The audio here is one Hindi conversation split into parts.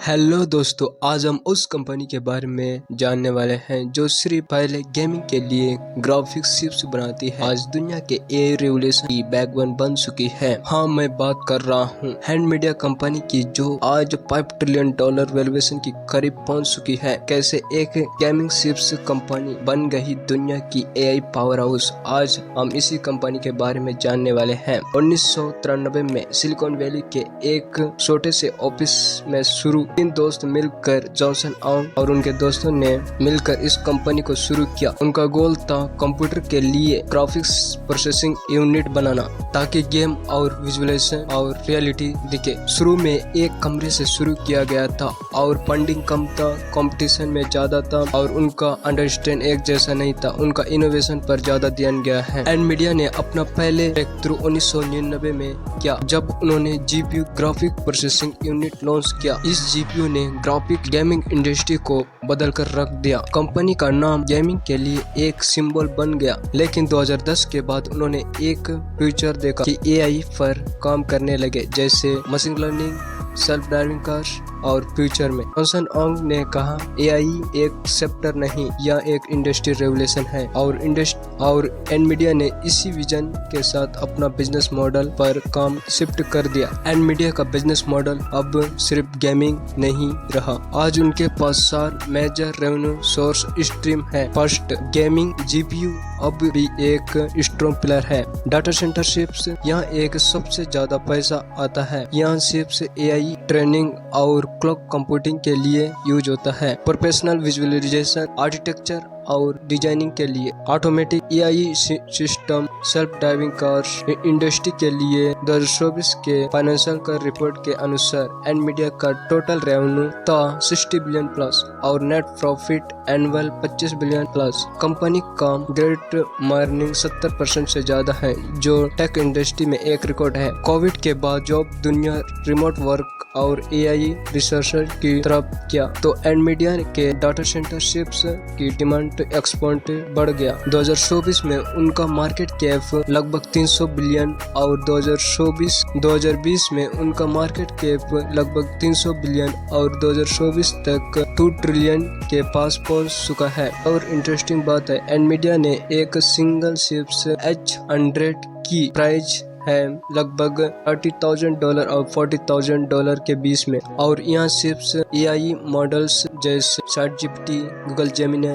हेलो दोस्तों, आज हम उस कंपनी के बारे में जानने वाले हैं जो सिर्फ पहले गेमिंग के लिए ग्राफिक्स चिप्स बनाती है। आज दुनिया के ए रेवोल्यूशन की बैकबोन बन चुकी है। हाँ, मैं बात कर रहा हूँ एनवीडिया कंपनी की, जो आज $5 ट्रिलियन वैल्यूएशन की करीब पहुँच चुकी है। कैसे एक गेमिंग चिप्स कंपनी बन गई दुनिया की एआई पावर हाउस। आज हम इसी कंपनी के बारे में जानने वाले हैं। 1993 में सिलिकॉन वैली के एक छोटे से ऑफिस में शुरू 3 दोस्त मिलकर जॉनसन ऑंग और उनके दोस्तों ने मिलकर इस कंपनी को शुरू किया। उनका गोल था कंप्यूटर के लिए ग्राफिक्स प्रोसेसिंग यूनिट बनाना, ताकि गेम और विजुअलाइजेशन और रियलिटी दिखे। शुरू में एक कमरे से शुरू किया गया था और फंडिंग कम था, कंपटीशन में ज्यादा था और उनका अंडरस्टैंड एक जैसा नहीं था। उनका इनोवेशन पर ज्यादा ध्यान गया है। एनवीडिया ने अपना पहले ब्रेक थ्रू 1999 में किया, जब उन्होंने GPU graphic processing unit launch किया। इस जीपीयू ने ग्राफिक गेमिंग इंडस्ट्री को बदल कर रख दिया। कंपनी का नाम गेमिंग के लिए एक सिंबल बन गया। लेकिन 2010 के बाद उन्होंने एक फ्यूचर देखा कि एआई पर काम करने लगे, जैसे machine learning, self driving cars और फ्यूचर में जॉनसन ऑंग ने कहा, एआई एक सेक्टर नहीं, यह एक इंडस्ट्री रेवोल्यूशन है। और एनवीडिया ने इसी विजन के साथ अपना बिजनेस मॉडल पर काम शिफ्ट कर दिया। एनवीडिया का बिजनेस मॉडल अब सिर्फ गेमिंग नहीं रहा। आज उनके पास 4 मेजर रेवेन्यू सोर्स स्ट्रीम है। फर्स्ट, गेमिंग जीपीयू अब भी एक स्ट्रॉन्ग पिलर है। डाटा सेंटर चिप्स, यहाँ एक सबसे ज्यादा पैसा आता है। यहाँ चिप्स एआई ट्रेनिंग और क्लाउड कंप्यूटिंग के लिए यूज होता है। प्रोफेशनल विजुअलाइजेशन, आर्किटेक्चर और डिजाइनिंग के लिए automatic AI system, self driving cars. Industry के लिए 2024 के फाइनेंशियल का रिपोर्ट के अनुसार एनवीडिया का टोटल रेवेन्यू था 60 बिलियन प्लस और net profit annual 25 billion plus. Company का ग्रेट मार्निंग 70% से ज्यादा है, जो टेक इंडस्ट्री में एक रिकॉर्ड है। कोविड के बाद जब दुनिया रिमोट वर्क और एआई रिसर्चर की तरफ किया, तो एनवीडिया के डाटा सेंटर चिप्स की डिमांड एक्सपोर्ट बढ़ गया। 2024 में उनका मार्केट कैप लगभग 300 बिलियन और 2020 में उनका मार्केट कैप लगभग 300 बिलियन और 2024 तक 2 ट्रिलियन के पास पहुंच चुका है। और इंटरेस्टिंग बात है, एनवीडिया ने एक सिंगल चिप्स H100 की प्राइस है लगभग $30,000 और $40,000 के बीच में। और यहाँ चिप्स एआई मॉडल्स जैसे ChatGPT, गूगल जेमिनी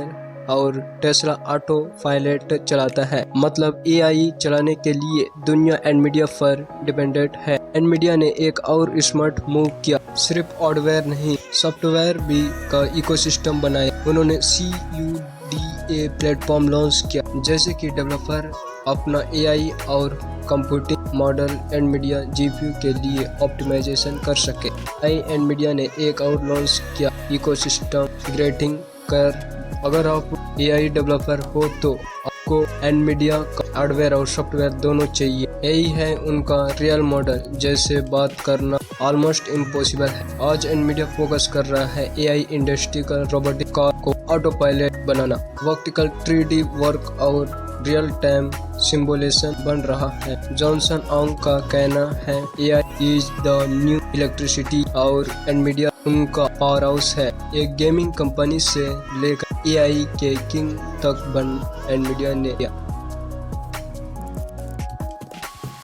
और टेस्ला ऑटो पायलट चलाता है। मतलब एआई चलाने के लिए दुनिया एनवीडिया पर डिपेंडेंट है। एनवीडिया ने एक और स्मार्ट मूव किया, सिर्फ हार्डवेयर नहीं, सॉफ्टवेयर भी का इकोसिस्टम बनाया। उन्होंने CUDA प्लेटफॉर्म लॉन्च किया, जैसे कि डेवलपर अपना एआई और कंप्यूटिंग मॉडल एनवीडिया जीपीयू के लिए ऑप्टिमाइजेशन कर सके। एनवीडिया ने एक और लॉन्च किया, इकोसिस्टम इंटीग्रेटिंग कर। अगर आप एआई डेवलपर हो तो आपको एनवीडिया का हार्डवेयर और सॉफ्टवेयर दोनों चाहिए। यही है उनका रियल मॉडल, जैसे बात करना ऑलमोस्ट इम्पॉसिबल है। आज एनवीडिया फोकस कर रहा है एआई इंडस्ट्री का रोबोटिक कार को ऑटो पायलट बनाना, वर्टिकल 3D वर्क और रियल टाइम सिमुलेशन बन रहा है। जॉनसन ऑंग का कहना है, AI is the new electricity और एनवीडिया उनका पावर हाउस है। एक गेमिंग कंपनी से लेकर एआई के किंग तक बन एनवीडिया ने किया।